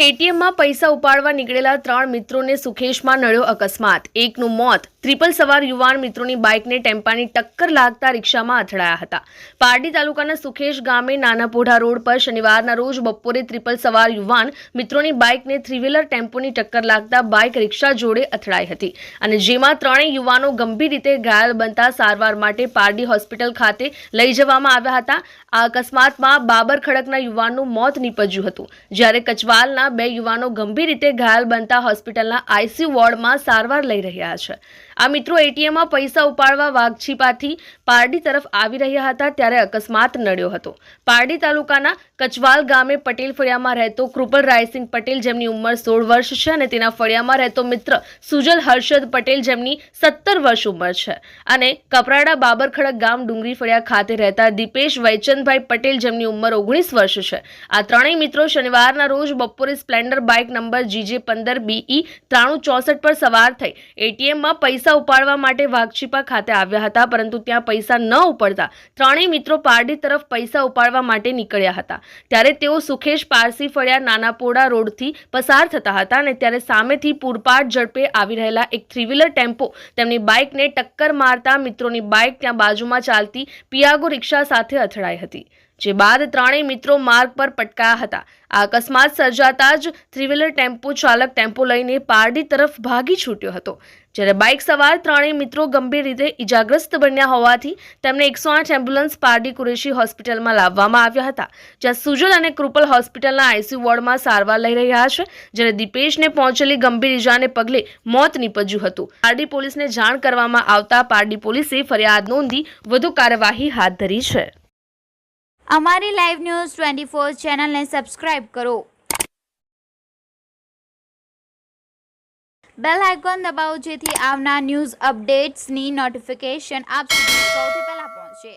એટીએમમાં પૈસા ઉપાડવા નીકળેલા 3 મિત્રોને સુખેશમાં નડ્યો અકસ્માત. એકનું મોત. ટ્રિપલ સવાર યુવાન મિત્રોની બાઇકને ટેમ્પાની ટક્કર લાગતા રિક્ષામાં અથડાયા હતા. પારડી તાલુકાના સુખેશ ગામે નાનાપોઢા રોડ પર શનિવારના રોજ બપોરે ટ્રિપલ સવાર યુવાન મિત્રોની બાઇકને થ્રી વ્હીલર ટેમ્પોની ટક્કર લાગતા બાઇક રિક્ષા જોડે અથડાઈ હતી અને જેમાં ત્રણેય યુવાનો ગંભીર રીતે ઘાયલ બનતા સારવાર માટે પારડી હોસ્પિટલ ખાતે લઈ જવામાં આવ્યા હતા. આ અકસ્માતમાં બાબર ખડકના યુવાનનું મોત નીપજ્યું હતું, જ્યારે કચવાલના 2 યુવાનો ગંભીર રીતે ઘાયલ બનતા હોસ્પિટલના આઈસીયુ વોર્ડમાં સારવાર લઈ રહ્યા છે. આ મિત્રો એટીએમમાં પૈસા ઉપાડવા વાઘછીપાથી પારડી તરફ આવી રહ્યા હતા ત્યારે અકસ્માત નડ્યો હતો. પારડી તાલુકાના કચવાલ ગામે પટેલ ફળિયામાં રહેતો કૃપલ રાયસિંહ પટેલ, જેમની ઉંમર 16 વર્ષ છે, અને તેના ફળિયામાં રહેતો મિત્ર સુજલ હર્ષદ પટેલ, જેમની 17 વર્ષ ઉંમર છે, અને કપરાડા બાબરખડક ગામ ડુંગરી ફળિયા ખાતે રહેતા દીપેશ વૈચંદભાઈ પટેલ, જેમની ઉંમર 19 વર્ષ છે. આ ત્રણેય મિત્રો શનિવારના રોજ બપોરે સ્પ્લેન્ડર બાઇક નંબર GJ15BE 9364 પર સવાર થઈ એટીએમમાં પૈસા ઉપાડવા માટે વાઘછીપા ખાતે આવ્યા હતા, પરંતુ ત્યાં પૈસા ન ઉપડતા ત્રણેય મિત્રો પારડી તરફ પૈસા ઉપાડવા માટે નીકળ્યા હતા. ત્યારે તેઓ સુખેશ પારસી ફળિયા નાનાપોડા રોડથી પસાર થતા હતા અને ત્યારે સામેથી પૂરપાટ ઝડપે આવી રહેલા એક થ્રી વ્હીલર ટેમ્પો તેમની બાઇકને ટક્કર મારતા મિત્રોની બાઇક ત્યાં બાજુમાં ચાલતી પિયાગો રિક્ષા સાથે અથડાઈ હતી, જે બાદ ત્રણેય મિત્રો માર્ગ પર પટકાયા હતા. આ અકસ્માત સર્જાતા જ થ્રી વ્હીલર ટેમ્પો ચાલક ટેમ્પો લઈને પારડી તરફ ભાગી છૂટ્યો હતો, જ્યારે બાઇક સવાર ત્રણેય મિત્રો ગંભીર રીતે ઇજાગ્રસ્ત બન્યા હોવાથી તેમને 108 એમ્બ્યુલન્સ પારડી કુરેશી હોસ્પિટલમાં લાવવામાં આવ્યા હતા, જ્યાં સુજલ અને કૃપલ હોસ્પિટલના આઈસીયુ વોર્ડમાં સારવાર લઈ રહ્યા છે, જ્યારે દીપેશને પહોંચેલી ગંભીર ઇજાને પગલે મોત નીપજ્યું હતું. પારડી પોલીસને જાણ કરવામાં આવતા પારડી પોલીસે ફરિયાદ નોંધી વધુ કાર્યવાહી હાથ ધરી છે. અમારી લાઈવ ન્યૂઝ 24 ચેનલને સબસ્ક્રાઇબ કરો, બેલ આઇકોન દબાવો જેથી આવનાર ન્યૂઝ અપડેટ્સની નોટિફિકેશન આપ સુધી સૌથી પહેલા પહોંચે.